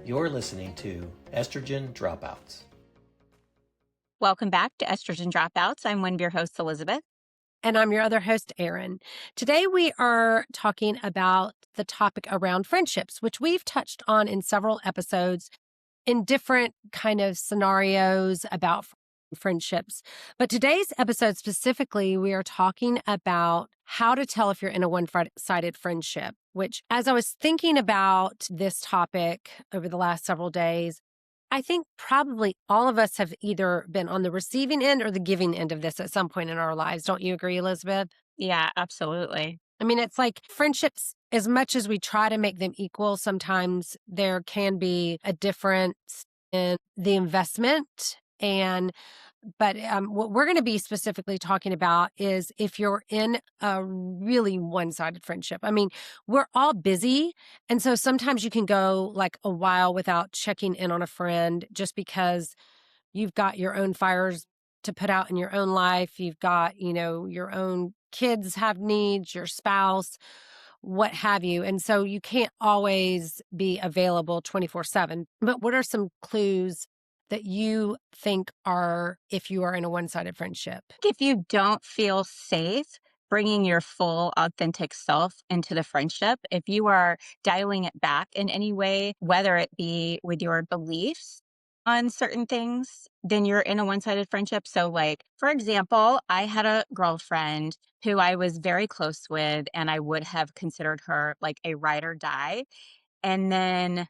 You're listening to Estrogen Dropouts. Welcome back to Estrogen Dropouts. I'm one of your hosts, Elizabeth. And I'm your other host, Erin. Today we are talking about the topic around friendships, which we've touched on in several episodes in different kind of scenarios about friendships. But today's episode specifically, we are talking about how to tell if you're in a one-sided friendship, which as I was thinking about this topic over the last several days, I think probably all of us have either been on the receiving end or the giving end of this at some point in our lives. Don't you agree, Elizabeth? Yeah, absolutely. I mean, it's like friendships, as much as we try to make them equal, sometimes there can be a difference in the investment. But what we're going to be specifically talking about is if you're in a really one-sided friendship. I mean, we're all busy. And so sometimes you can go like a while without checking in on a friend just because you've got your own fires to put out in your own life. You've got, your own kids have needs, your spouse, what have you. And so you can't always be available 24/7. But what are some clues that you think are if you are in a one-sided friendship? If you don't feel safe bringing your full authentic self into the friendship, if you are dialing it back in any way, whether it be with your beliefs on certain things, then you're in a one-sided friendship. So like, for example, I had a girlfriend who I was very close with, and I would have considered her like a ride or die. And then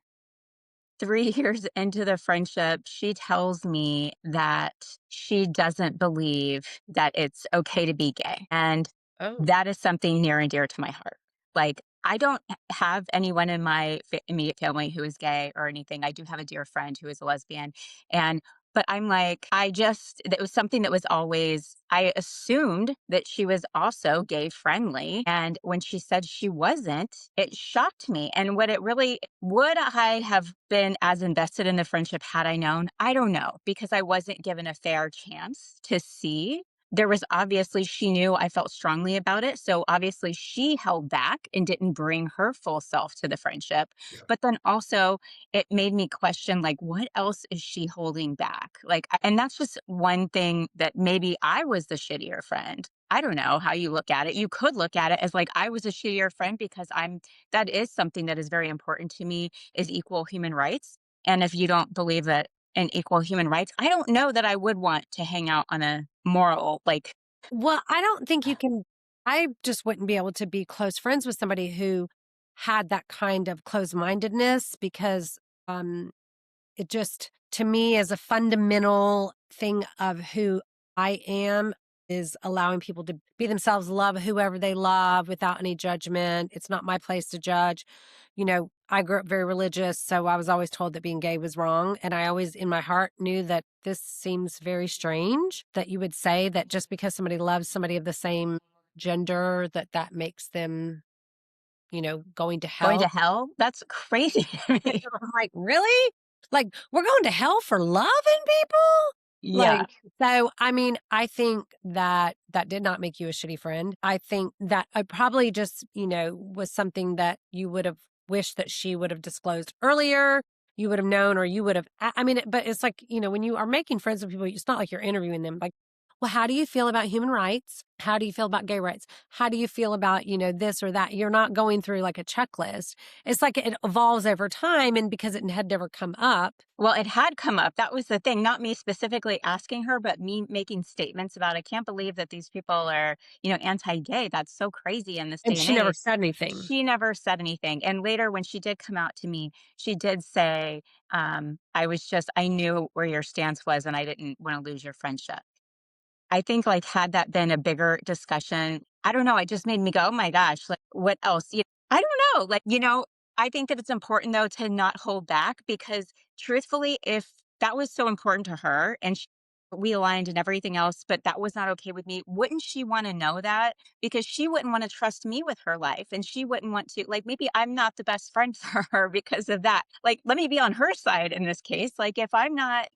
3 years into the friendship, she tells me that she doesn't believe that it's okay to be gay, and Oh. that is something near and dear to my heart. Like, I don't have anyone in my immediate family who is gay or anything. I do have a dear friend who is a lesbian, and but I'm like, it was something that was always, I assumed that she was also gay friendly. And when she said she wasn't, it shocked me. And what it really, would I have been as invested in the friendship had I known? I don't know, because I wasn't given a fair chance to see. There was obviously, she knew I felt strongly about it. So obviously she held back and didn't bring her full self to the friendship. Yeah. But then also, it made me question, like, what else is she holding back? Like, and that's just one thing that maybe I was the shittier friend. I don't know how you look at it. You could look at it as like I was a shittier friend because that is something that is very important to me, is equal human rights. And if you don't believe that in equal human rights, I don't know that I would want to hang out on a moral, like, Well, I don't think you can. I just wouldn't be able to be close friends with somebody who had that kind of closed-mindedness because it just, to me, as a fundamental thing of who I am, is allowing people to be themselves, love whoever they love without any judgment. It's not my place to judge. I grew up very religious, so I was always told that being gay was wrong. And I always, in my heart, knew that this seems very strange that you would say that just because somebody loves somebody of the same gender, that makes them, going to going to hell. hell. That's crazy to me. I'm like, really? Like, we're going to hell for loving people? Yeah. Like, so, I mean, I think that that did not make you a shitty friend. I think that I probably just, was something that you would have wished that she would have disclosed earlier. You would have known, or you would have, I mean, but it's like, when you are making friends with people, it's not like you're interviewing them. Like, well, how do you feel about human rights? How do you feel about gay rights? How do you feel about, this or that? You're not going through like a checklist. It's like it evolves over time. And because it had never come up. Well, it had come up. That was the thing. Not me specifically asking her, but me making statements about, I can't believe that these people are, anti-gay. That's so crazy in this And day and she never age. said anything. She never said anything. And later, when she did come out to me, she did say, I knew where your stance was and I didn't want to lose your friendship. I think, like, had that been a bigger discussion, I don't know, it just made me go, "Oh my gosh, like, what else?" I don't know, like, I think that it's important, though, to not hold back because truthfully, if that was so important to her and we aligned and everything else, but that was not okay with me, wouldn't she wanna know that? Because she wouldn't wanna trust me with her life, and she wouldn't want to, like, maybe I'm not the best friend for her because of that. Like, let me be on her side in this case. Like, if I'm not,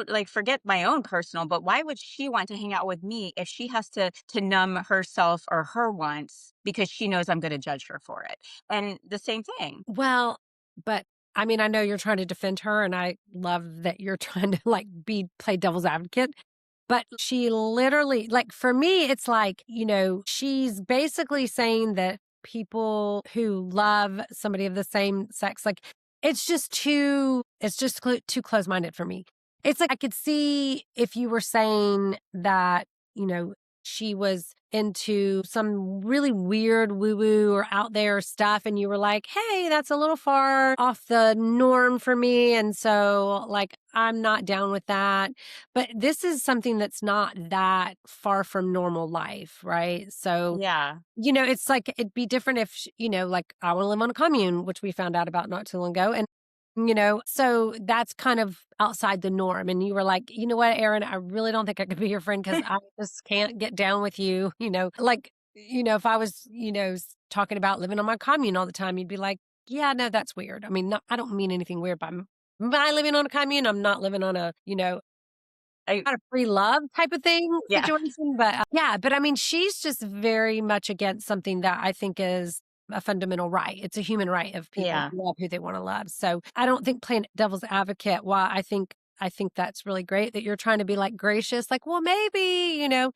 like, forget my own personal, but why would she want to hang out with me if she has to numb herself or her wants because she knows I'm gonna judge her for it? And the same thing. Well, but I mean, I know you're trying to defend her, and I love that you're trying to like play devil's advocate. But she literally, like, for me, it's like, she's basically saying that people who love somebody of the same sex, like, it's just too close minded for me. It's like I could see if you were saying that, you know, she was into some really weird woo woo or out there stuff, and you were like, hey, that's a little far off the norm for me. And so, like, I'm not down with that. But this is something that's not that far from normal life, right? So, Yeah. it's like it'd be different if, like I want to live on a commune, which we found out about not too long ago. And, so that's kind of outside the norm. And you were like, you know what, Erin, I really don't think I could be your friend because I just can't get down with you. Like, if I was, talking about living on my commune all the time, you'd be like, yeah, no, that's weird. I mean, I don't mean anything weird by living on a commune. I'm not living on a, I not a free love type of thing yeah. situation, but yeah, but I mean, she's just very much against something that I think is a fundamental right. It's a human right of people Yeah. to love who they want to love. So I don't think playing devil's advocate, while I think that's really great that you're trying to be like gracious, like, well, maybe, no,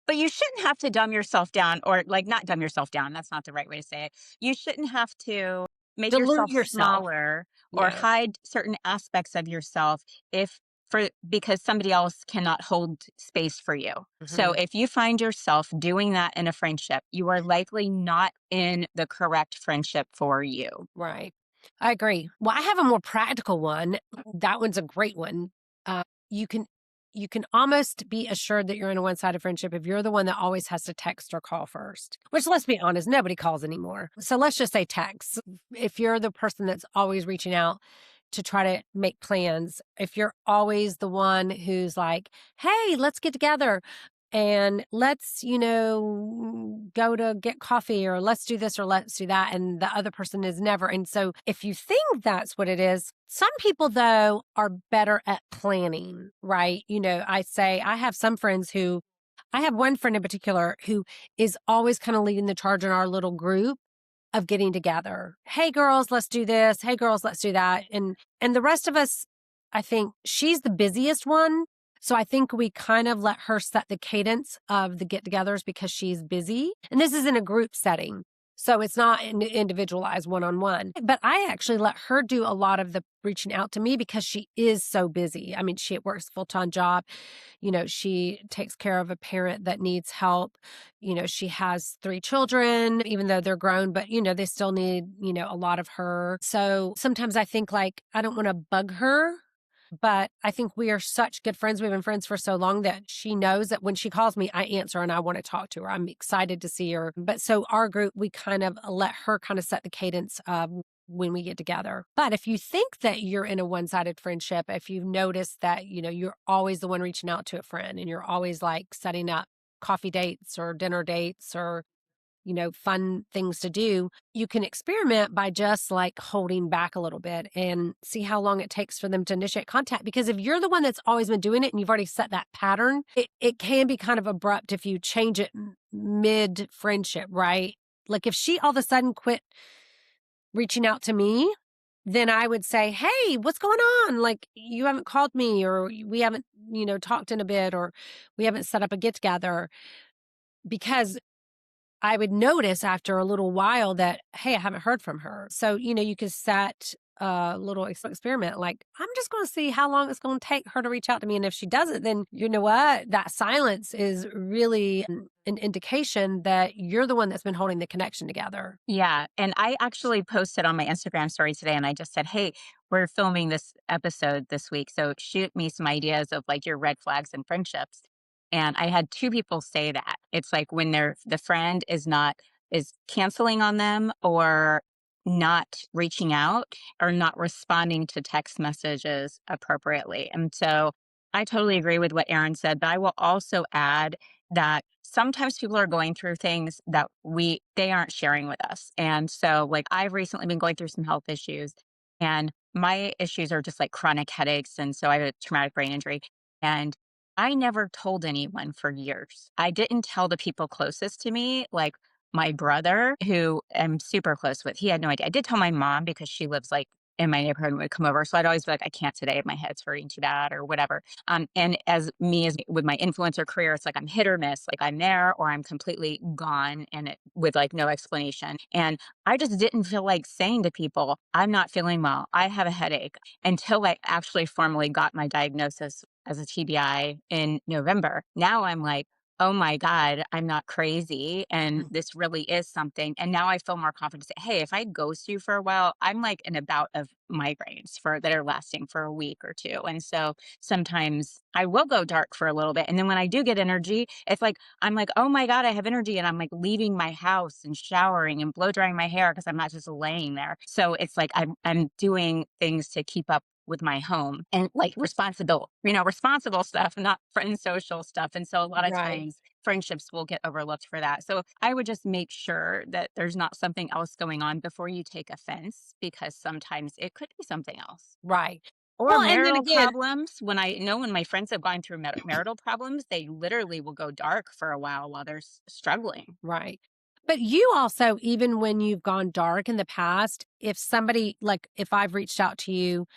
But you shouldn't have to dumb yourself down, or like not dumb yourself down. That's not the right way to say it. You shouldn't have to make dilute yourself yourself. smaller or Yeah. hide certain aspects of yourself if for because somebody else cannot hold space for you. So Mhm. if you find yourself doing that in a friendship, you are likely not in the correct friendship for you. Right. I agree. Well, I have a more practical one. That one's a great one. Uh, you can you can almost be assured that you're in a one-sided friendship if you're the one that always has to text or call first. Which, let's be honest, nobody calls anymore. So let's just say text. If you're the person that's always reaching out to try to make plans, if you're always the one who's like, "Hey, let's get together and let's, go to get coffee or let's do this or let's do that." And the other person is never. And so if you think that's what it is, some people though are better at planning, right? I have some friends I have one friend in particular who is always kind of leading the charge in our little group of getting together. Hey girls, let's do this. Hey girls, let's do that. And the rest of us, I think she's the busiest one. So I think we kind of let her set the cadence of the get-togethers because she's busy. And this is in a group setting. So it's not an individualized one-on-one. But I actually let her do a lot of the reaching out to me because she is so busy. I mean, she works a full-time job. She takes care of a parent that needs help. She has 3 children, even though they're grown, but, they still need, a lot of her. So sometimes I think like, I don't want to bug her, but I think we are such good friends. We've been friends for so long that she knows that when she calls me, I answer and I want to talk to her. I'm excited to see her. But so our group, we kind of let her kind of set the cadence of when we get together. But if you think that you're in a one-sided friendship, if you've noticed that, you're always the one reaching out to a friend and you're always like setting up coffee dates or dinner dates or fun things to do, you can experiment by just like holding back a little bit and see how long it takes for them to initiate contact. Because if you're the one that's always been doing it and you've already set that pattern, it can be kind of abrupt if you change it mid friendship, right? Like if she all of a sudden quit reaching out to me, then I would say, hey, what's going on? Like, you haven't called me, or we haven't, talked in a bit, or we haven't set up a get together. Because I would notice after a little while that, hey, I haven't heard from her. So, you could set a little experiment. Like, I'm just going to see how long it's going to take her to reach out to me. And if she doesn't, then you know what? That silence is really an indication that you're the one that's been holding the connection together. Yeah. And I actually posted on my Instagram story today and I just said, hey, we're filming this episode this week. So shoot me some ideas of like your red flags and friendships. And I had 2 people say that. It's like when the friend is canceling on them or not reaching out or not responding to text messages appropriately. And so I totally agree with what Erin said, but I will also add that sometimes people are going through things that they aren't sharing with us. And so like I've recently been going through some health issues and my issues are just like chronic headaches. And so I have a traumatic brain injury. And I never told anyone for years. I didn't tell the people closest to me, like my brother, who I'm super close with. He had no idea. I did tell my mom because she lives like in my neighborhood would come over. So I'd always be like, I can't today. My head's hurting too bad or whatever. And as with my influencer career, it's like I'm hit or miss. Like I'm there or I'm completely gone with like no explanation. And I just didn't feel like saying to people, I'm not feeling well. I have a headache until I actually formally got my diagnosis as a TBI in November. Now I'm like, oh my God, I'm not crazy. And this really is something. And now I feel more confident to say, hey, if I ghost you for a while, I'm like in a bout of migraines that are lasting for a week or two. And so sometimes I will go dark for a little bit. And then when I do get energy, it's like, I'm like, oh my God, I have energy. And I'm like leaving my house and showering and blow drying my hair because I'm not just laying there. So it's like I'm doing things to keep up with my home and like responsible stuff, not friend social stuff. And so a lot of Right. times friendships will get overlooked for that. So I would just make sure that there's not something else going on before you take offense, because sometimes it could be something else. Right. Or Well, and then marital again, problems. When I know when my friends have gone through marital problems, they literally will go dark for a while they're struggling. right. But you also, even when you've gone dark in the past, if somebody, like if I've reached out to you,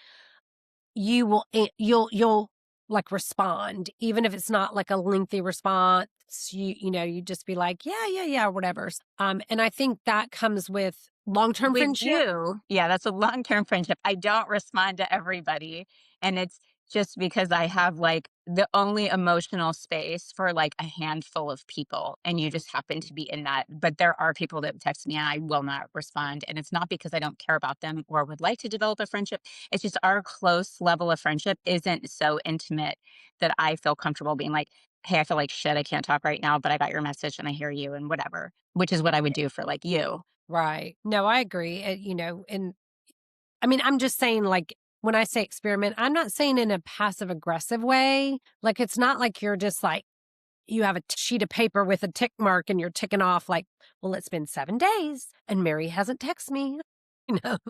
you'll like respond, even if it's not like a lengthy response. You just be like, yeah, or whatever. And I think that comes with long-term With friendship. you, yeah, that's a long-term friendship. I don't respond to everybody, and it's just because I have, like, the only emotional space for, like, a handful of people, and you just happen to be in that. But there are people that text me, and I will not respond, and it's not because I don't care about them or would like to develop a friendship. It's just our close level of friendship isn't so intimate that I feel comfortable being like, "Hey, I feel like shit, I can't talk right now, but I got your message, and I hear you," and whatever, which is what I would do for, like, you. Right. No, I agree. And I mean, I'm just saying, like, when I say experiment, I'm not saying in a passive aggressive way. Like, it's not like you're just like, you have a sheet of paper with a tick mark and you're ticking off, like, well, it's been 7 days and Mary hasn't texted me.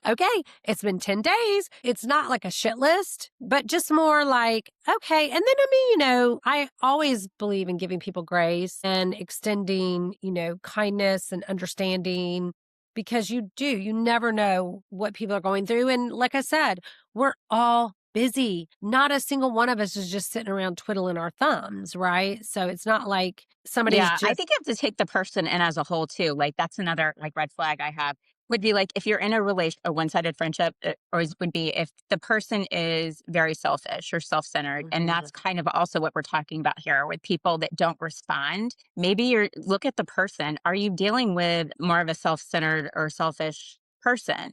Okay, it's been 10 days. It's not like a shit list, but just more like, okay. And then, I mean, I always believe in giving people grace and extending, kindness and understanding, because you never know what people are going through. And like I said, we're all busy. Not a single one of us is just sitting around twiddling our thumbs, right? So it's not like somebody's Yeah, I just, think you have to take the person in as a whole too. Like that's another like red flag I have would be like if you're in a one-sided friendship, would be if the person is very selfish or self-centered, and Mhm. that's kind of also what we're talking about here with people that don't respond. Maybe look at the person. Are you dealing with more of a self-centered or selfish person?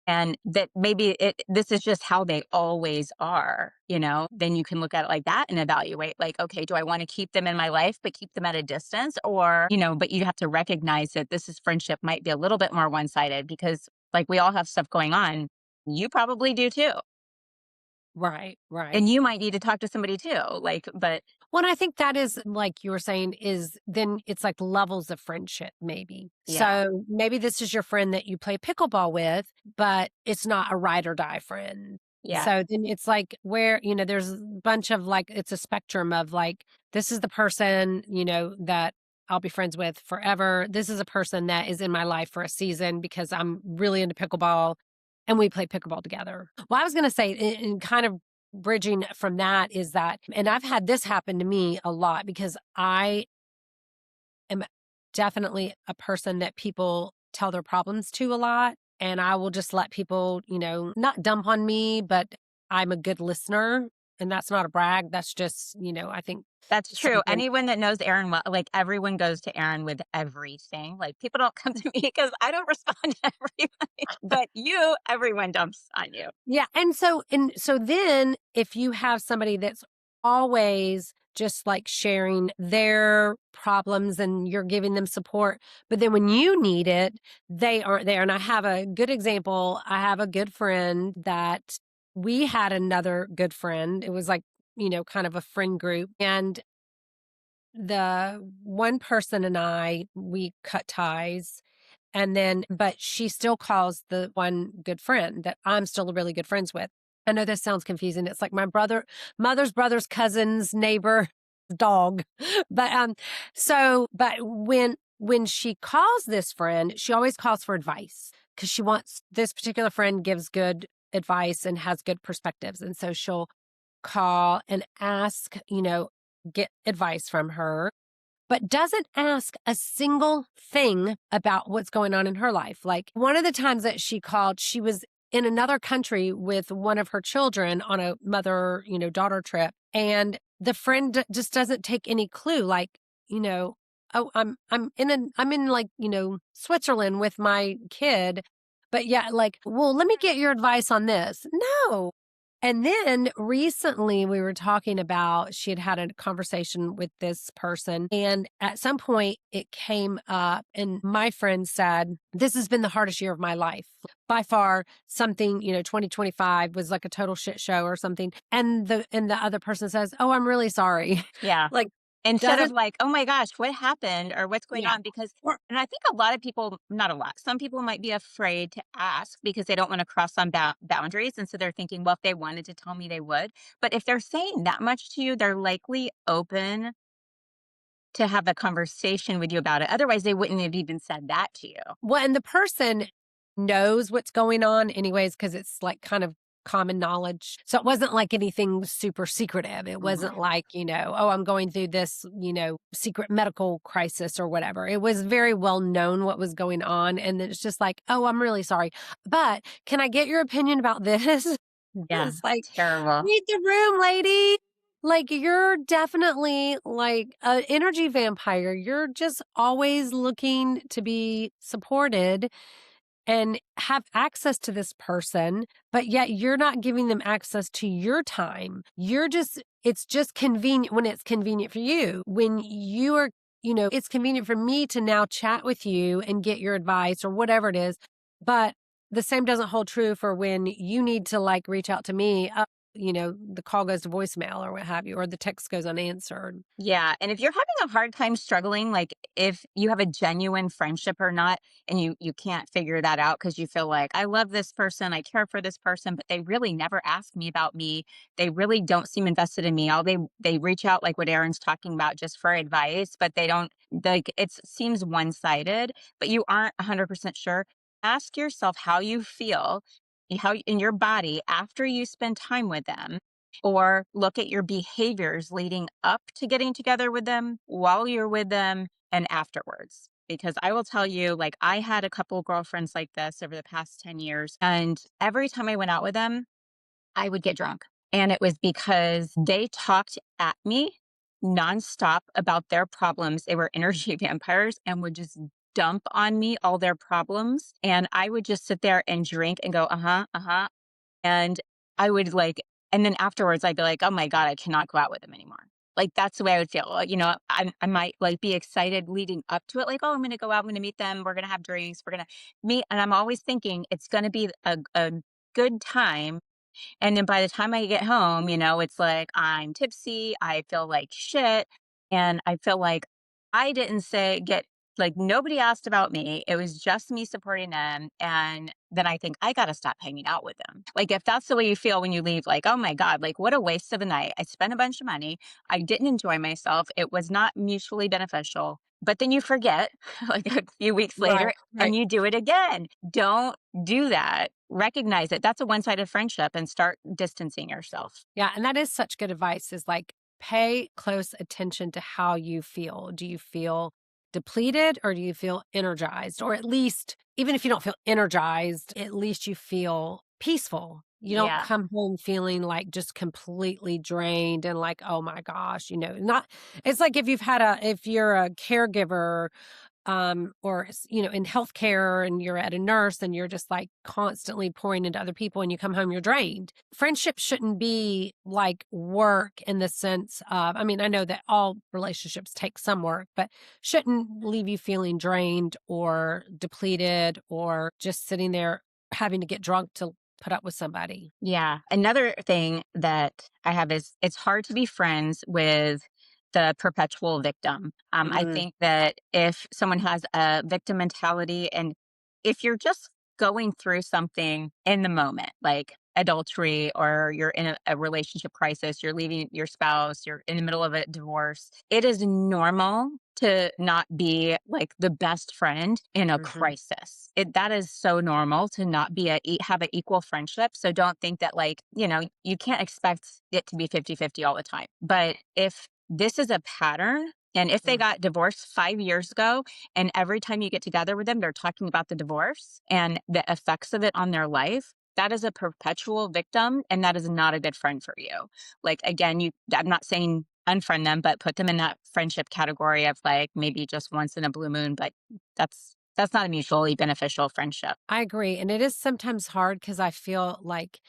And that maybe this is just how they always are, then you can look at it like that and evaluate like, okay, do I want to keep them in my life but keep them at a distance? Or but you have to recognize that this is friendship might be a little bit more one-sided, because like we all have stuff going on. You probably do too, Right, right. and you might need to talk to somebody too, like, but Well, and I think that is, like you were saying, is then it's like levels of friendship, maybe. yeah, So maybe this is your friend that you play pickleball with, but it's not a ride or die friend. yeah, So then it's like where, there's a bunch of like, it's a spectrum of like, this is the person, that I'll be friends with forever. This is a person that is in my life for a season because I'm really into pickleball and we play pickleball together. Well, I was going to say, in kind of bridging from that, is that, and I've had this happen to me a lot because I am definitely a person that people tell their problems to a lot. And I will just let people, not dump on me, but I'm a good listener. And that's not a brag. That's just, I think that's true. something. Anyone that knows Erin well, like everyone goes to Erin with everything. Like people don't come to me because I don't respond to everybody, but everyone dumps on you. Yeah. And so then if you have somebody that's always just like sharing their problems and you're giving them support, but then when you need it, they aren't there. And I have a good example. I have a good friend that we had another good friend. It was like, kind of a friend group. And the one person and we cut ties. And then, but she still calls the one good friend that I'm still really good friends with. I know this sounds confusing. It's like my mother's brother's cousin's neighbor dog. But when she calls this friend, she always calls for advice because she wants, this particular friend gives good advice and has good perspectives. And so she'll call and ask, get advice from her, but doesn't ask a single thing about what's going on in her life. Like one of the times that she called, she was in another country with one of her children on a mother, daughter trip. And the friend just doesn't take any clue. Like, oh, I'm in like, Switzerland with my kid. But yeah, like, well, let me get your advice on this. No. And then recently we were talking about she had a conversation with this person. And at some point it came up and my friend said, this has been the hardest year of my life. By far something, 2025 was like a total shit show or something. And the other person says, oh, I'm really sorry. Yeah. Like Instead of doesn't, like, "Oh my gosh, what happened?" or "What's going yeah. on?" Because Or, and I think a lot of people, not a lot, some people might be afraid to ask because they don't wanna cross some boundaries, and so they're thinking, "Well, if they wanted to tell me, they would." But if they're saying that much to you, they're likely open to have a conversation with you about it. Otherwise, they wouldn't have even said that to you. well, and the person knows what's going on anyways, because it's like kind of common knowledge. So it wasn't like anything super secretive. It Mhm. wasn't like, oh, I'm going through this, secret medical crisis or whatever. It was very well known what was going on. And it's just like, oh, I'm really sorry. But can I get your opinion about this? Yeah, It's like, terrible. read the room, lady. Like, you're definitely like an energy vampire. You're just always looking to be supported and have access to this person, but yet you're not giving them access to your time. It's just convenient when it's convenient for you. When you are, it's convenient for me to now chat with you and get your advice or whatever it is. But the same doesn't hold true for when you need to like reach out to me. The call goes to voicemail or what have you, or the text goes unanswered. Yeah, and if you're having a hard time struggling, like if you have a genuine friendship or not, and you can't figure that out because you feel like I love this person, I care for this person, but they really never ask me about me. They really don't seem invested in me. All they reach out like what Erin's talking about just for advice, but they don't like it seems one-sided, but you aren't 100% sure. Ask yourself how you feel, how in your body after you spend time with them or look at your behaviors leading up to getting together with them, while you're with them, and afterwards. Because I will tell you, like, I had a couple girlfriends like this over the past 10 years. And every time I went out with them, I would get drunk. And it was because they talked at me nonstop about their problems. They were energy vampires and would just dump on me all their problems. And I would just sit there and drink and go, uh huh, uh huh. And I would like and then afterwards, I'd be like, "Oh my god, I cannot go out with him anymore." Like, that's the way I would feel. Like, I might, like, be excited leading up to it, like, "Oh, I'm gonna go out, I'm gonna meet them, we're gonna have drinks, we're gonna meet," and I'm always thinking it's gonna be a good time, and then by the time I get home, it's like I'm tipsy, I feel like shit, and I feel like I didn't say get like nobody asked about me. It was just me supporting them. And then I think I got to stop hanging out with them. Like if that's the way you feel when you leave, like, oh my God, like what a waste of a night. I spent a bunch of money. I didn't enjoy myself. It was not mutually beneficial. But then you forget like a few weeks Right. later and Right. you do it again. Don't do that. Recognize it. That's a one sided friendship and start distancing yourself. Yeah, and that is such good advice is like pay close attention to how you feel. Do you feel depleted or do you feel energized? Or at least, even if you don't feel energized, at least you feel peaceful. You don't Yeah. come home feeling like just completely drained and like, oh my gosh, not, it's like if you're a caregiver or in healthcare and you're at a nurse and you're just like constantly pouring into other people and you come home you're drained. Friendship shouldn't be like work in the sense of, I mean, I know that all relationships take some work, but shouldn't leave you feeling drained or depleted or just sitting there having to get drunk to put up with somebody. Yeah. Another thing that I have is it's hard to be friends with the perpetual victim. I Mm, think that if someone has a victim mentality and if you're just going through something in the moment, like adultery or you're in a relationship crisis, you're leaving your spouse, you're in the middle of a divorce, it is normal to not be like the best friend in a Mhm. crisis. That is so normal to not be have an equal friendship. So don't think that like, you can't expect it to be 50-50 all the time. But if this is a pattern, and if they Mm. got divorced 5 years ago, and every time you get together with them, they're talking about the divorce and the effects of it on their life, that is a perpetual victim, and that is not a good friend for you. Like, again, I'm not saying unfriend them, but put them in that friendship category of like maybe just once in a blue moon, but that's not a mutually beneficial friendship. I agree. And it is sometimes hard because I feel like,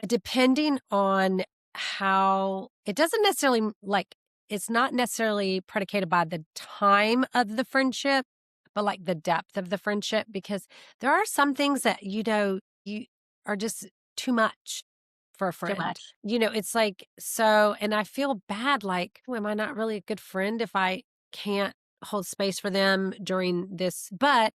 depending on how it doesn't necessarily like, it's not necessarily predicated by the time of the friendship, but like the depth of the friendship, because there are some things that, you are just too much for a Too friend. much. It's like, so, and I feel bad, like, "Oh, am I not really a good friend if I can't hold space for them during this?" But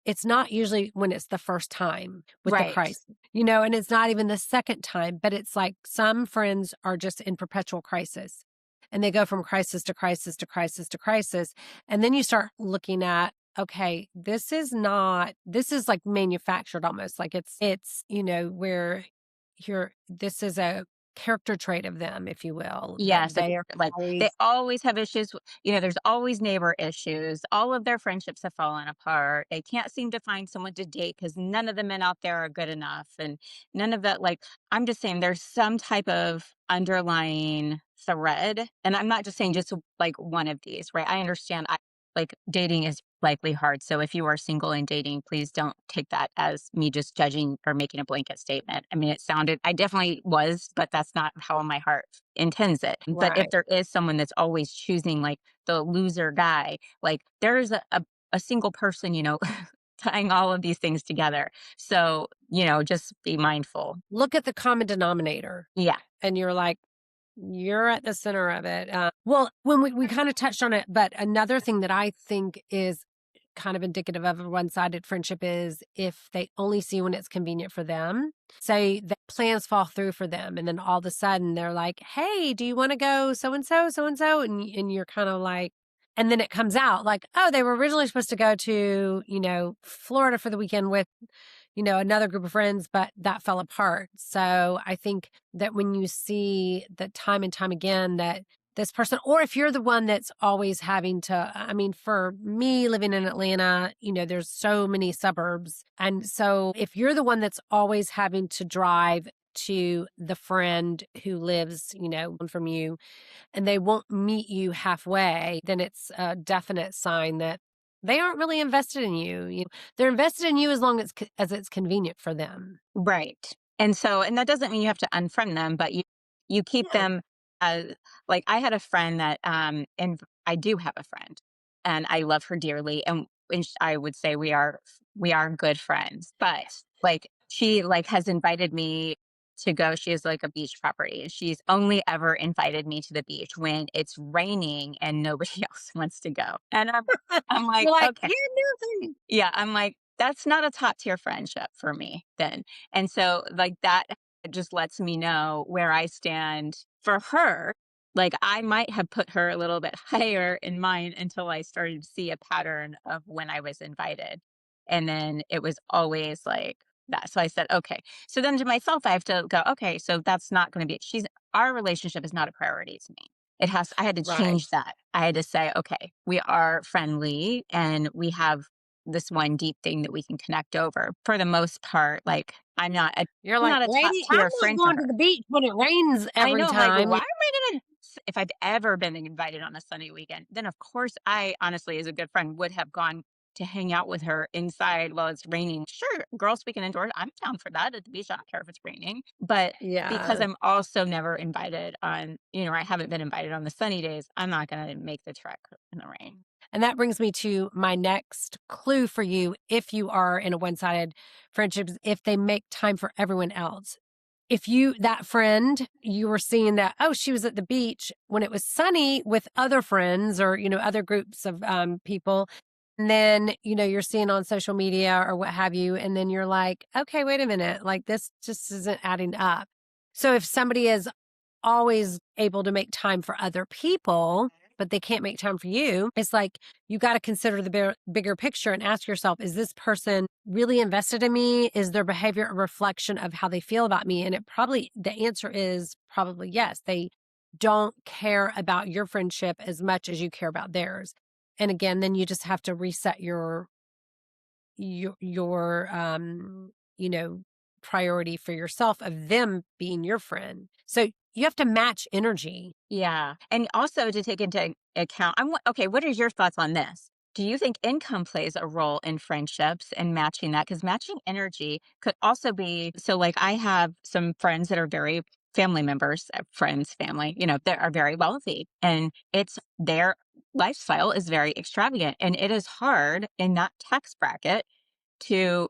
it's not usually when it's the first time with the Right. crisis, and it's not even the second time, but it's like some friends are just in perpetual crisis and they go from crisis to crisis to crisis to crisis. And then you start looking at, okay, this is like manufactured almost like where this is a character trait of them, if you will, that Yes, they are like they always always have issues. There's always neighbor issues. All of their friendships have fallen apart. They can't seem to find someone to date because none of the men out there are good enough. And none of that, like, I'm just saying there's some type of underlying thread. And I'm not just saying just like one of these, right? I understand like dating is likely hard. So if you are single and dating, please don't take that as me just judging or making a blanket statement. I mean, I definitely was, but that's not how my heart intends it. But if right. there is someone that's always choosing like the loser guy, like there's a single person, tying all of these things together. So, just be mindful. Look at the common denominator Yeah. and you're like, you're at the center of it. Well, when we kind of touched on it, but another thing that I think is kind of indicative of a one-sided friendship is if they only see when it's convenient for them. Say the plans fall through for them, and then all of a sudden they're like, "Hey, do you want to go so and so, so and so?" And you're kind of like, and then it comes out like, "Oh, they were originally supposed to go to Florida for the weekend with." Another group of friends, but that fell apart. So I think that when you see that time and time again that this person, or if you're the one that's always having to, I mean, for me living in Atlanta, there's so many suburbs. And so if you're the one that's always having to drive to the friend who lives, from you, and they won't meet you halfway, then it's a definite sign that they aren't really invested in you. They're invested in you as long as it's convenient for them. Right. And that doesn't mean you have to unfriend them, but you keep Yeah. them as like I had a friend that and I do have a friend and I love her dearly and I would say we are good friends. But like she like has invited me to go. She has like a beach property and she's only ever invited me to the beach when it's raining and nobody else wants to go. And I'm like, You're like, okay. "You're nothing." Yeah, I'm like, that's not a top tier friendship for me then. And so like that just lets me know where I stand for her. Like I might have put her a little bit higher in mind until I started to see a pattern of when I was invited. And then it was always like that. So I said, okay. So then to myself, I have to go, okay, so that's not going to be, our relationship is not a priority to me. I had to Right. change that. I had to say, okay, we are friendly and we have this one deep thing that we can connect over. For the most part, like You're I'm like, not a top "Lady, I'm tier not friend to going to her. the beach when it rains I every know, I'm like, time." why am I gonna if I've ever been invited on a sunny weekend, then of course I honestly, as a good friend, would have gone to hang out with her inside while it's raining. Sure, girls weekend indoors, I'm down for that at the beach. I don't care if it's raining. But because Yeah. I'm also never invited on, I haven't been invited on the sunny days, I'm not gonna make the trek in the rain. And that brings me to my next clue for you if you are in a one-sided friendship, is if they make time for everyone else. If that friend, you were seeing that, oh, she was at the beach when it was sunny with other friends or, other groups of people. And then, you're seeing on social media or what have you. And then you're like, okay, wait a minute. Like this just isn't adding up. So if somebody is always able to make time for other people, but they can't make time for you. It's like you got to consider the bigger picture and ask yourself, is this person really invested in me? Is their behavior a reflection of how they feel about me? And the answer is probably yes. They don't care about your friendship as much as you care about theirs. And again, then you just have to reset your you know, priority for yourself of them being your friend. So you have to match energy. Yeah. And also to take into account, okay, what are your thoughts on this? Do you think income plays a role in friendships and matching that? Because matching energy could also be so, like, I have some friends that are very family members, friends, family, that are very wealthy, and it's their lifestyle is very extravagant. And it is hard in that tax bracket to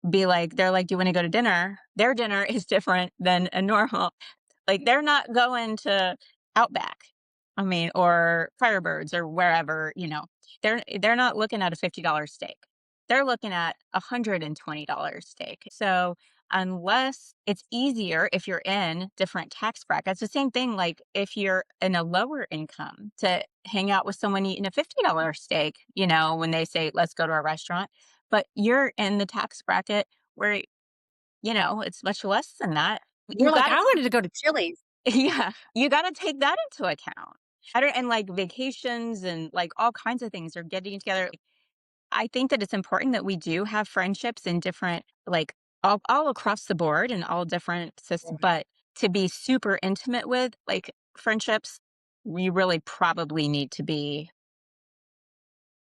be like, they're like, do you want to go to dinner? Their dinner is different than a normal. Like, they're not going to Outback, I mean, or Firebirds or wherever, they're not looking at a $50 steak. They're looking at a $120 steak. So unless it's easier if you're in different tax brackets, the same thing, like if you're in a lower income to hang out with someone eating a $50 steak, when they say, let's go to a restaurant, but you're in the tax bracket where, it's much less than that. You're You like, got I to wanted to go to Chili's. Yeah, you gotta take that into account. I don't and, like, vacations and, like, all kinds of things are getting together. I think that it's important that we do have friendships in different, like, all across the board and all different but to be super intimate with, like, friendships, we really probably need to be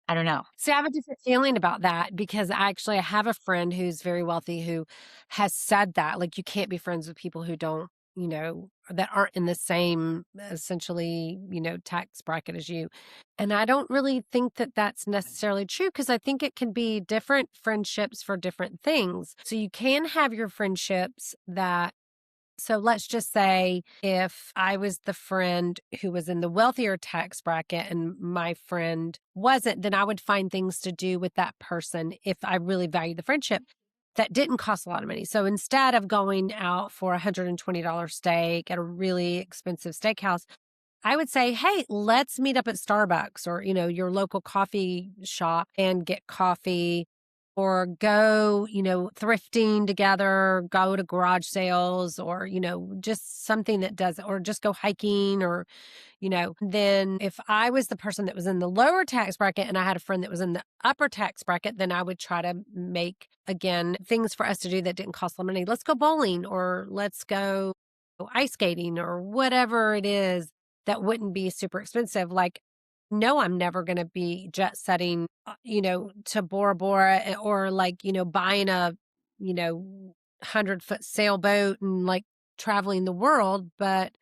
I don't know. See, I have a different feeling about that because I have a friend who's very wealthy who has said that, like, you can't be friends with people who don't, that aren't in the same essentially, tax bracket as you. And I don't really think that that's necessarily true because I think it can be different friendships for different things. So you can have your friendships that so let's just say if I was the friend who was in the wealthier tax bracket and my friend wasn't, then I would find things to do with that person if I really value the friendship that didn't cost a lot of money. So instead of going out for a $120 steak at a really expensive steakhouse, I would say, hey, let's meet up at Starbucks or, your local coffee shop and get coffee or go, thrifting together, go to garage sales or, just something that does, or just go hiking or, then if I was the person that was in the lower tax bracket and I had a friend that was in the upper tax bracket, then I would try to make, again, things for us to do that didn't cost a lot of money. Let's go bowling or let's go ice skating or whatever it is that wouldn't be super expensive. Like, no, I'm never going to be jet setting, to Bora Bora or like, buying a, 100-foot sailboat and like traveling the world. But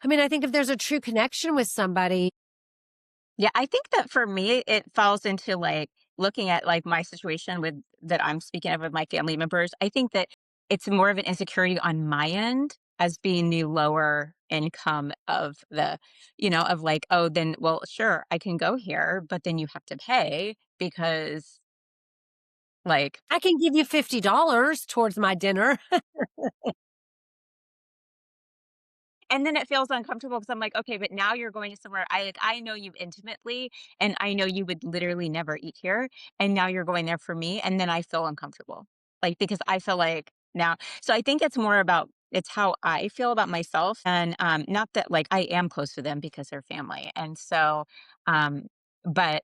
I mean, I think if there's a true connection with somebody, Yeah, I think that for me, it falls into like looking at like my situation with that I'm speaking of with my family members. I think that it's more of an insecurity on my end as being the lower income of of like, oh, then, well, sure, I can go here, but then you have to pay because like, I can give you $50 towards my dinner. and then it feels uncomfortable because I'm like, okay, but now you're going to somewhere I know you intimately and I know you would literally never eat here. And now you're going there for me. And then I feel uncomfortable. Like because I feel like now so I think it's more about it's how I feel about myself. And not that like I am close to them because they're family. And so um but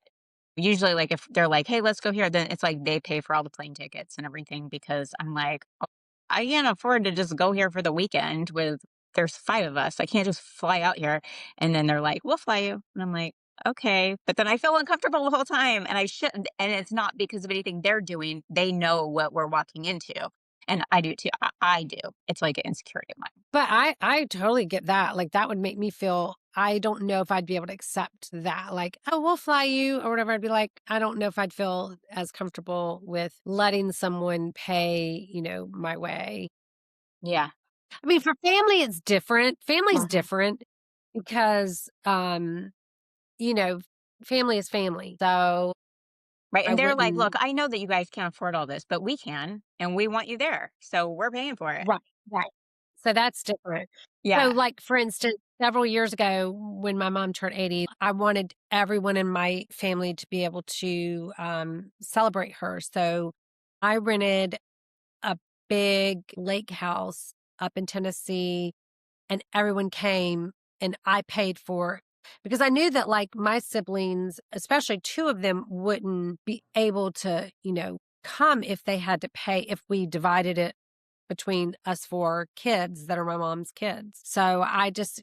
usually like if they're like, hey, let's go here, then it's like they pay for all the plane tickets and everything because I'm like, "Oh, I can't afford to just go here for the weekend with there's 5 of us. I can't just fly out here." And then they're like, "We'll fly you." And I'm like, "Okay." But then I feel uncomfortable the whole time and I shouldn't. And it's not because of anything they're doing. They know what we're walking into. And I do too. I do. It's like an insecurity of mine. But I totally get that. Like that would make me feel I don't know if I'd be able to accept that. Like, oh, we'll fly you or whatever. I'd be like, I don't know if I'd feel as comfortable with letting someone pay, my way. Yeah. I mean, for family, it's different. Family's Mhm. different because you know, family is family. So Right. I And they're like, look, wouldn't. I know that you guys can't afford all this, but we can and we want you there. So we're paying for it. Right, right. So that's different. So, Yeah. like, for instance, several years ago when my mom turned 80, I wanted everyone in my family to be able to celebrate her. So I rented a big lake house up in Tennessee and everyone came and I paid for because I knew that like my siblings, especially two of them, wouldn't be able to, come if they had to pay if we divided it between us four kids that are my mom's kids. So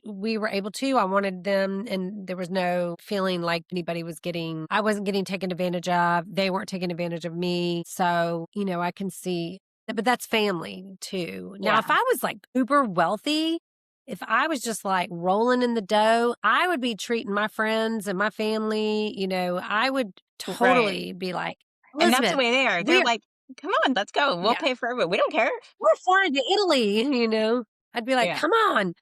we were able to. I wanted them, and there was no feeling like I wasn't getting taken advantage of. They weren't taking advantage of me. So, I can see, but that's family too. Now, if Yeah. I was like uber wealthy, if I was just like rolling in the dough, I would be treating my friends and my family, I would Right. totally be like, And that's the Elizabeth, way they are. They're we're, like, come on, let's go. We'll yeah. pay for it. We don't care. We're flying to Italy, I'd be like, Yeah. come on.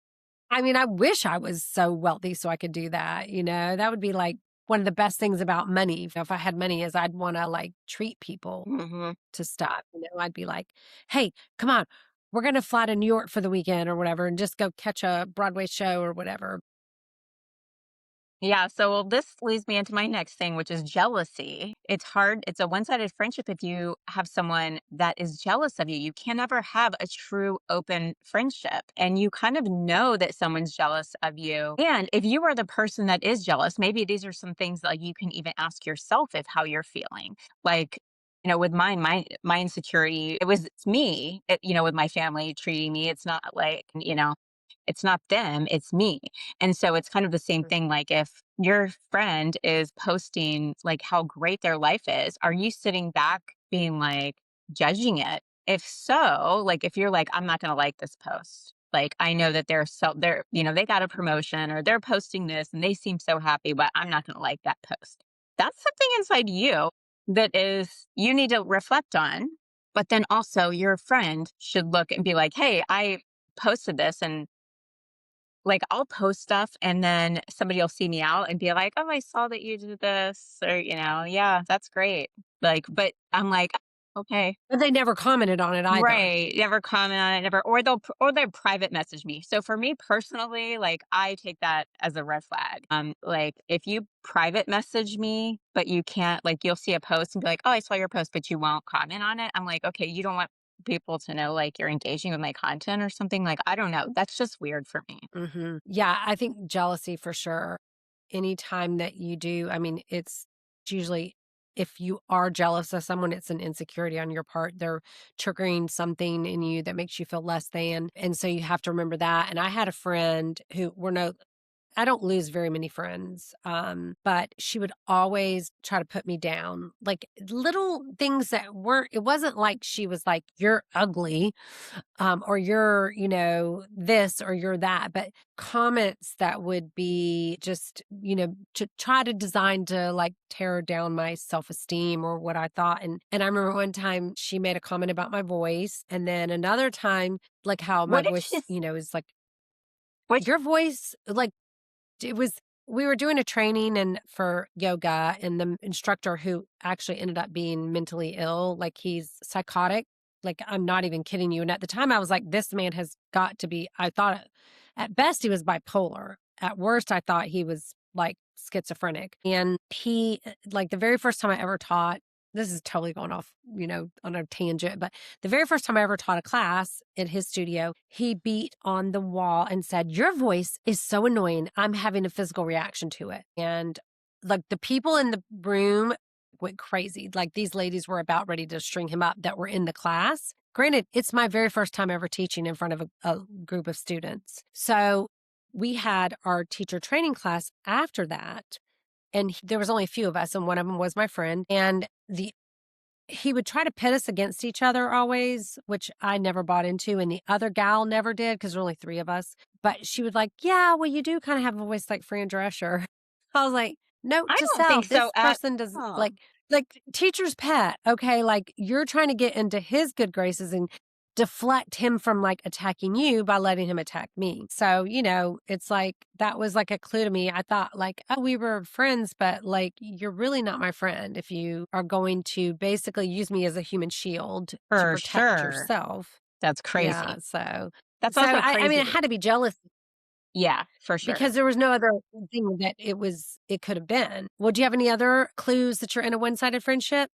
I mean, I wish I was so wealthy so I could do that, That would be like one of the best things about money. If I had money is I'd want to like treat people Hmm. to stuff, I'd be like, hey, come on. We're going to fly to New York for the weekend or whatever and just go catch a Broadway show or whatever. Yeah. So well, this leads me into my next thing, which is jealousy. It's hard. It's a one sided friendship if you have someone that is jealous of you. You can never have a true open friendship. And you kind of know that someone's jealous of you. And if you are the person that is jealous, maybe these are some things that you can even ask yourself if how you're feeling. Like, with my insecurity, it's me, with my family treating me. It's not like, it's not them, it's me. And so it's kind of the same Mm. thing. Like if your friend is posting like how great their life is, are you sitting back being like judging it? If so, like if you're like, I'm not going to like this post. Like I know that they got a promotion or they're posting this and they seem so happy, but I'm not going to like that post. That's something inside you that is you need to reflect on. But then also your friend should look and be like, hey, I posted this and like I'll post stuff and then somebody will see me out and be like, "Oh, I saw that you did this," or, "Yeah, that's great." Like, but I'm like, "Okay." But they never commented on it either. Right. Never comment on it, never or they'll private message me. So for me personally, like I take that as a red flag. Like if you private message me, but you can't like you'll see a post and be like, "Oh, I saw your post," but you won't comment on it. I'm like, "Okay, you don't want people to know like you're engaging with my content or something." Like, I don't know. That's just weird for me. Yeah, I think jealousy for sure. Anytime that you do, I mean, it's usually if you are jealous of someone, it's an insecurity on your part. They're triggering something in you that makes you feel less than. And so you have to remember that. And I had a friend who I don't lose very many friends, but she would always try to put me down. Like little things it wasn't like she was like, you're ugly, or you're, this or you're that, but comments that would be just, to try to design to like tear down my self-esteem or what I thought. And I remember one time she made a comment about my voice. And then another time, like how my What did she voice, is like, what your voice, like, it was we were doing a training and for yoga and the instructor who actually ended up being mentally ill, like he's psychotic. Like I'm not even kidding you. And at the time I was like, this man has got to be, I thought at best he was bipolar. At worst, I thought he was like schizophrenic. And like the very first time I ever taught, this is totally going off, on a tangent, but the very first time I ever taught a class in his studio, he beat on the wall and said, your voice is so annoying. I'm having a physical reaction to it. And like the people in the room went crazy. Like these ladies were about ready to string him up that were in the class. Granted, it's my very first time ever teaching in front of a group of students. So we had our teacher training class after that. And there was only a few of us, and one of them was my friend. And he would try to pit us against each other always, which I never bought into. And the other gal never did because there were only three of us. But she would like, yeah, well, you do kind of have a voice like Fran Drescher. I was like, note I to don't think self, so this at person does all. like teacher's pet. Okay. Like you're trying to get into his good graces and deflect him from like attacking you by letting him attack me. So, it's like that was like a clue to me. I thought like, oh, we were friends, but like you're really not my friend if you are going to basically use me as a human shield to For protect sure. yourself. That's Yeah. crazy. So That's so also I mean I crazy. had to be jealous. Yeah, for sure. because there was no other thing that it could have been. Well, do you have any other clues that you're in a one-sided friendship?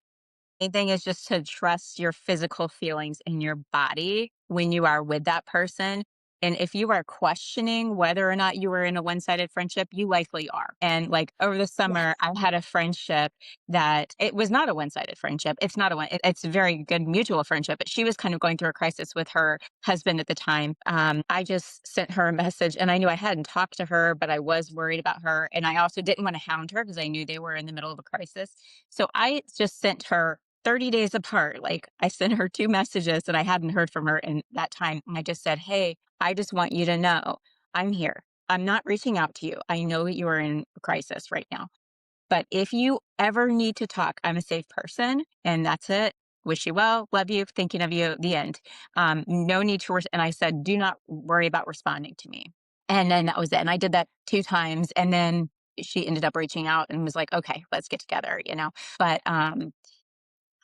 Main thing is just to trust your physical feelings in your body when you are with that person. And if you are questioning whether or not you were in a one sided friendship, you likely are. And like over the summer, Yes. I had a friendship that it was not a one sided friendship. It's not a one, it's a very good mutual friendship, but she was kind of going through a crisis with her husband at the time. I just sent her a message and I knew I hadn't talked to her, but I was worried about her. And I also didn't want to hound her because I knew they were in the middle of a crisis. So I just sent her 30 days apart. Like I sent her two messages that I hadn't heard from her in that time. And I just said, hey, I just want you to know I'm here. I'm not reaching out to you. I know that you are in a crisis right now. But if you ever need to talk, I'm a safe person and that's it. Wish you well, love you, thinking of you, the end. No need to, and I said, do not worry about responding to me. And then that was it. And I did that two times. And then she ended up reaching out and was like, okay, let's get together, you know? But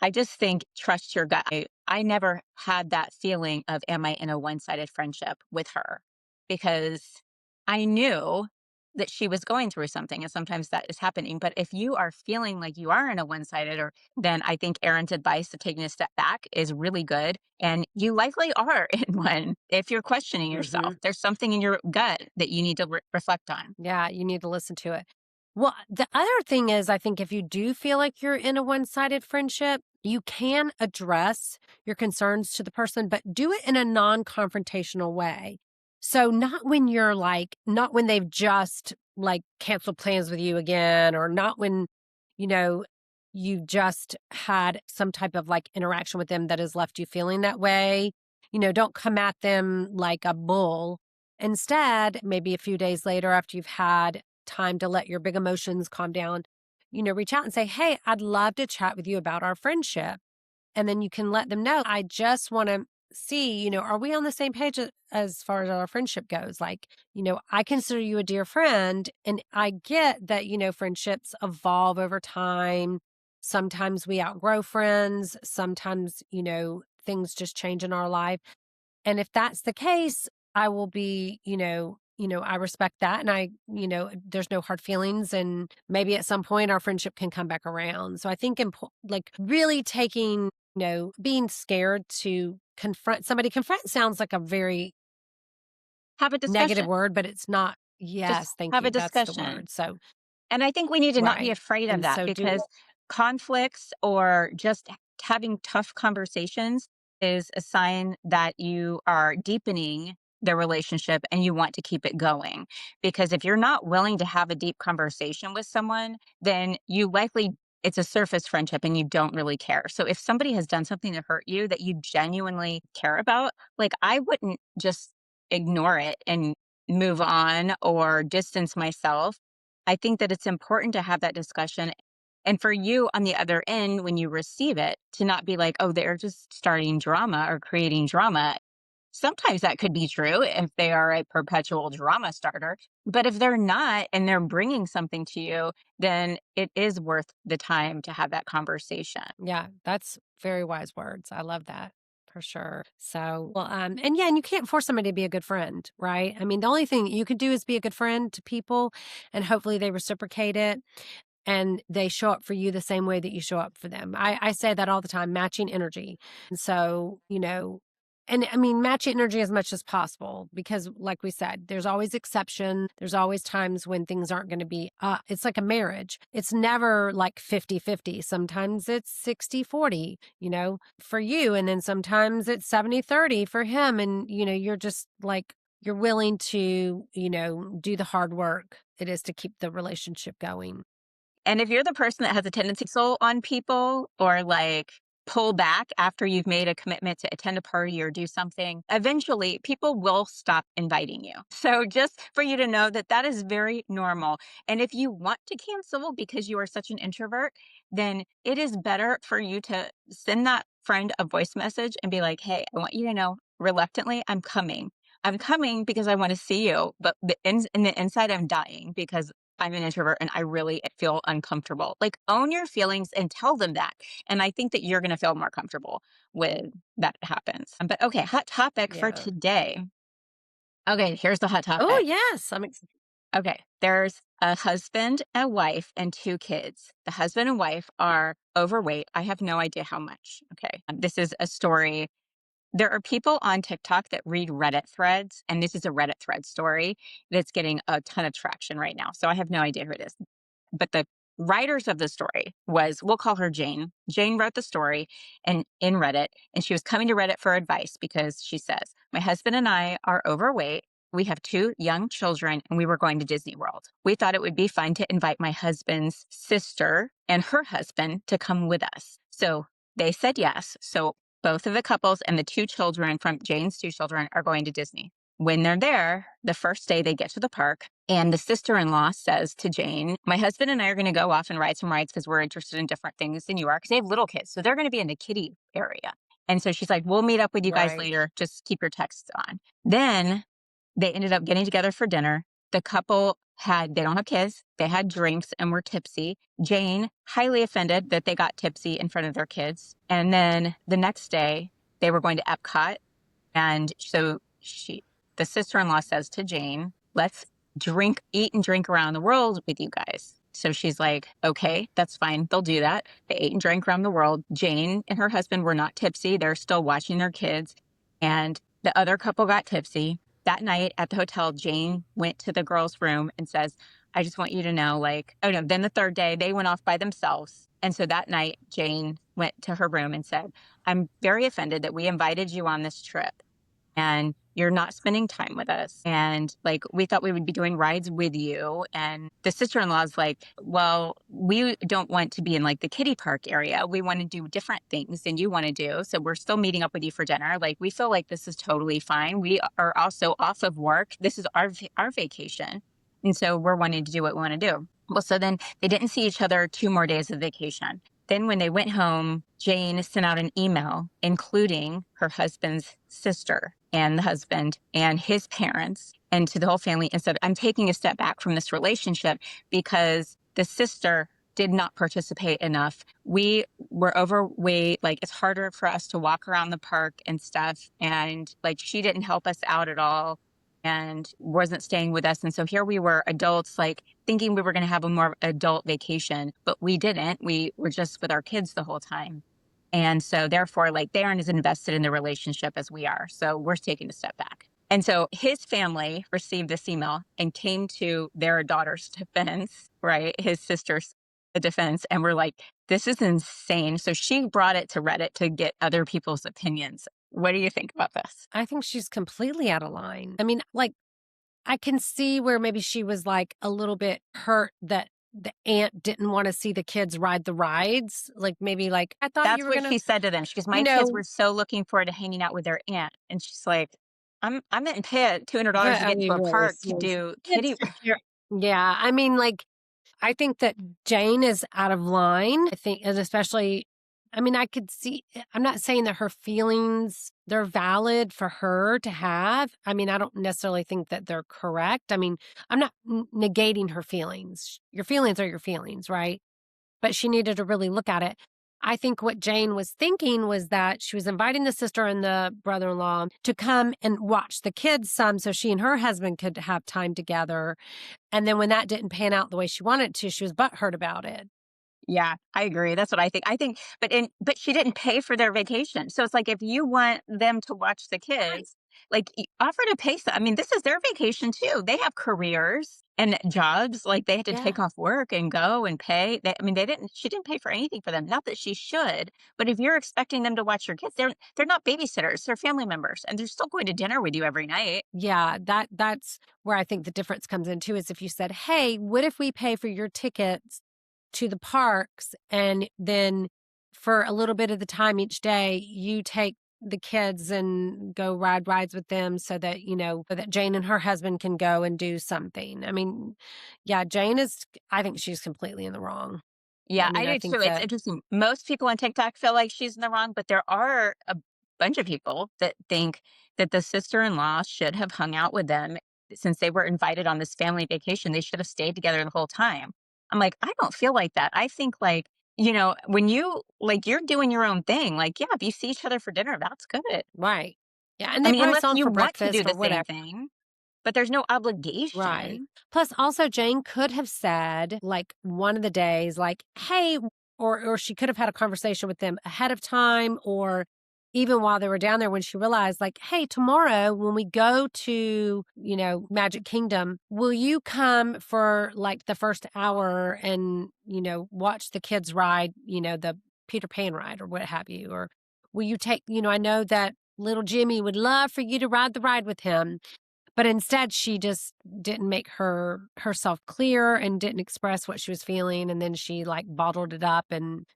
I just think trust your gut. I never had that feeling of am I in a one-sided friendship with her because I knew that she was going through something and sometimes that is happening. But if you are feeling like you are in a one-sided or then I think Erin's advice of taking a step back is really good. And you likely are in one if you're questioning yourself. Mhm. There's something in your gut that you need to reflect on. Yeah, you need to listen to it. Well, the other thing is, I think if you do feel like you're in a one sided friendship, you can address your concerns to the person, but do it in a non confrontational way. So, not when you're like, not when they've just like canceled plans with you again, or not when, you know, you've just had some type of like interaction with them that has left you feeling that way. Don't come at them like a bull. Instead, maybe a few days later, after you've had time to let your big emotions calm down, reach out and say, hey, I'd love to chat with you about our friendship. And then you can let them know, I just want to see, are we on the same page as far as our friendship goes? Like, I consider you a dear friend. And I get that, friendships evolve over time. Sometimes we outgrow friends. Sometimes, things just change in our life. And if that's the case, I will be, I respect that. And there's no hard feelings. And maybe at some point our friendship can come back around. So I think, like, really taking, being scared to confront somebody. Confront sounds like a very Have a negative discussion. word, but it's not. Just Yes. Thank have a you. That's the discussion. word. So, And I think we need to not be right. afraid of And that so do because it. conflicts or just having tough conversations is a sign that you are deepening the relationship and you want to keep it going. Because if you're not willing to have a deep conversation with someone, then you likely it's a surface friendship and you don't really care. So if somebody has done something to hurt you that you genuinely care about, like I wouldn't just ignore it and move on or distance myself. I think that it's important to have that discussion. And for you on the other end, when you receive it, to not be like, oh, they're just starting drama or creating drama. Sometimes that could be true if they are a perpetual drama starter. But if they're not and they're bringing something to you, then it is worth the time to have that conversation. Yeah, that's very wise words. I love that for sure. So, well, and yeah, and you can't force somebody to be a good friend, right? I mean, the only thing you can do is be a good friend to people and hopefully they reciprocate it and they show up for you the same way that you show up for them. I say that all the time, matching energy. And so, and I mean, match energy as much as possible because, like we said, there's always exception. There's always times when things aren't going to be, it's like a marriage. It's never like 50-50. Sometimes it's 60-40, for you. And then sometimes it's 70-30 for him. And, you're just like, you're willing to, do the hard work it is to keep the relationship going. And if you're the person that has a tendency to soul on people or like pull back after you've made a commitment to attend a party or do something, eventually people will stop inviting you. So just for you to know that that is very normal. And if you want to cancel because you are such an introvert, then it is better for you to send that friend a voice message and be like, hey, I want you to know reluctantly, I'm coming. I'm coming because I want to see you, but in the inside, I'm dying because I'm an introvert and I really feel uncomfortable. Like own your feelings and tell them that. And I think that you're going to feel more comfortable with that happens. But okay, hot topic for Yeah. today. Okay, here's the hot Oh, topic. yes. I'm excited. Okay, there's a husband, a wife, and 2 kids. The husband and wife are overweight. I have no idea how much. Okay. This is a story. There are people on TikTok that read Reddit threads, and this is a Reddit thread story that's getting a ton of traction right now. So I have no idea who it is. But the writers of the story was, we'll call her Jane. Jane wrote the story and in Reddit, and she was coming to Reddit for advice because she says, "My husband and I are overweight. We have 2 young children, and we were going to Disney World. We thought it would be fun to invite my husband's sister and her husband to come with us." So they said yes. So both of the couples and the 2 children from Jane's 2 children are going to Disney. When they're there, the first day they get to the park, and the sister in law says to Jane, "My husband and I are going to go off and ride some rides because we're interested in different things than you are," because they have little kids. So they're going to be in the kiddie area. And so she's like, "We'll meet up with you guys Right. later. Just keep your texts on." Then they ended up getting together for dinner. The couple they don't have kids. They had drinks and were tipsy. Jane, highly offended that they got tipsy in front of their kids. And then the next day, they were going to Epcot, and so the sister-in-law says to Jane, "Let's eat and drink around the world with you guys." So she's like, "Okay, that's fine. They'll do that." They ate and drank around the world. Jane and her husband were not tipsy. They're still watching their kids. And the other couple got tipsy. That night at the hotel, Jane went to the girls' room and says, "I just want you to know, like," oh no, then the third day they went off by themselves. And so that night, Jane went to her room and said, "I'm very offended that we invited you on this trip and you're not spending time with us. And like, we thought we would be doing rides with you." And the sister-in-law's like, "Well, we don't want to be in like the kiddie park area. We want to do different things than you want to do. So we're still meeting up with you for dinner. Like, we feel like this is totally fine. We are also off of work. This is our vacation. And so we're wanting to do what we want to do." Well, so then they didn't see each other 2 more days of vacation. Then when they went home, Jane sent out an email including her husband's sister and the husband and his parents and to the whole family and said, "I'm taking a step back from this relationship because the sister did not participate enough. We were overweight. Like, it's harder for us to walk around the park and stuff. And like, she didn't help us out at all and wasn't staying with us. And so here we were, adults, like thinking we were going to have a more adult vacation, but we didn't. We were just with our kids the whole time. And so therefore, like, they aren't as invested in the relationship as we are. So we're taking a step back." And so his family received this email and came to their daughter's defense, right? His sister's defense. And we're like, "This is insane." So she brought it to Reddit to get other people's opinions. What do you think about this? I think she's completely out of line. I mean, like, I can see where maybe she was like a little bit hurt that the aunt didn't want to see the kids ride the rides. Like, maybe like, I thought you That's were what going to, she said to them. She goes, you "My kids know, were so looking forward to hanging out with their aunt." And she's like, I'm getting paid $200 but to I get into mean, a really, park to seriously. do Kids kitty." for sure. Yeah. I mean, like, I think that Jane is out of line. I think, and especially, I mean, I could see, I'm not saying that her feelings, they're valid for her to have. I mean, I don't necessarily think that they're correct. I mean, I'm not negating her feelings. Your feelings are your feelings, right? But she needed to really look at it. I think what Jane was thinking was that she was inviting the sister and the brother in law to come and watch the kids some so she and her husband could have time together. And then when that didn't pan out the way she wanted to, she was butthurt about it. Yeah, I agree. That's what I think. I think, but she didn't pay for their vacation. So it's like, if you want them to watch the Right. kids, like, offer to pay some. I mean, this is their vacation too. They have careers and jobs. Like, they had to Yeah. take off work and go and pay. I mean, she didn't pay for anything for them. Not that she should, but if you're expecting them to watch your kids, they're not babysitters. They're family members, and they're still going to dinner with you every night. Yeah, that's where I think the difference comes in too, is if you said, "Hey, what if we pay for your tickets to the parks and then for a little bit of the time each day, you take the kids and go ride rides with them so that, so that Jane and her husband can go and do something." I mean, yeah, Jane is, I think she's completely in the wrong. I Yeah, I mean, I do too. think It's that, interesting. Most people on TikTok feel like she's in the wrong, but there are a bunch of people that think that the sister-in-law should have hung out with them since they were invited on this family vacation. They should have stayed together the whole time. I'm like, I don't feel like that. I think, like, when you're doing your own thing, like, yeah, if you see each other for dinner, that's good. right. Yeah, and I they mean, probably unless saw him you for want to do breakfast or the same whatever. thing. but there's no Right. obligation. Plus, also, Jane could have said, like, one of the days, like, hey, or she could have had a conversation with them ahead of time, or even while they were down there when she realized, like, hey, tomorrow when we go to, Magic Kingdom, will you come for like the first hour and, watch the kids ride, the Peter Pan ride or what have you? Or will you take, I know that little Jimmy would love for you to ride the ride with him. But instead, she just didn't make herself clear and didn't express what she was feeling, and then she like bottled it up and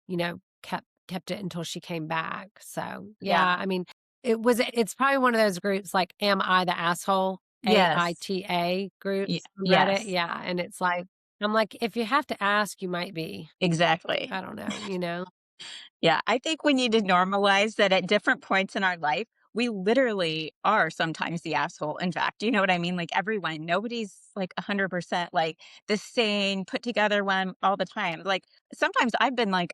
kept it until she came back. So yeah, Yeah. I mean, it's probably one of those groups like "Am I the Asshole?" Yes. AITA groups on Reddit. Yes. Yeah, and it's like I'm like, if you have to ask, you might be. Exactly. I don't know. Yeah, I think we need to normalize that at different points in our life, we literally are sometimes the asshole. In fact, you know what I mean? Like everyone, nobody's like 100% like the same put together one all the time. Like sometimes I've been like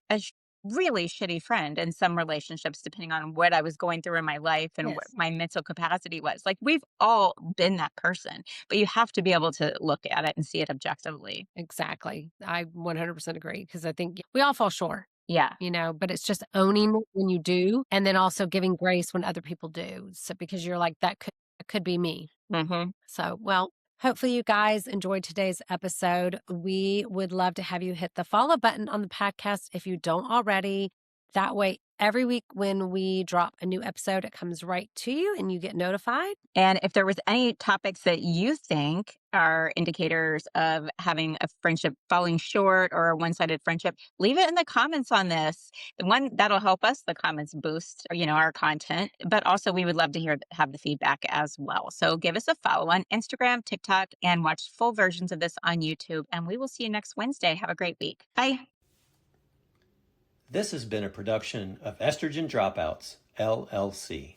really shitty friend in some relationships, depending on what I was going through in my life and what Yes. my mental capacity was. Like we've all been that person, but you have to be able to look at it and see it objectively. Exactly. I 100% agree because I think we all fall short. Yeah. But it's just owning it when you do, and then also giving grace when other people do. So because you're like, that could be me. Hmm. So, well, hopefully you guys enjoyed today's episode. We would love to have you hit the follow button on the podcast if you don't already. That way, every week when we drop a new episode, it comes right to you and you get notified. And if there was any topics that you think are indicators of having a friendship falling short or a one-sided friendship, leave it in the comments on this. The one that'll help us, the comments boost, our content, but also we would love to have the feedback as well. So give us a follow on Instagram, TikTok, and watch full versions of this on YouTube. And we will see you next Wednesday. Have a great week. Bye. This has been a production of Estrogen Dropouts, LLC.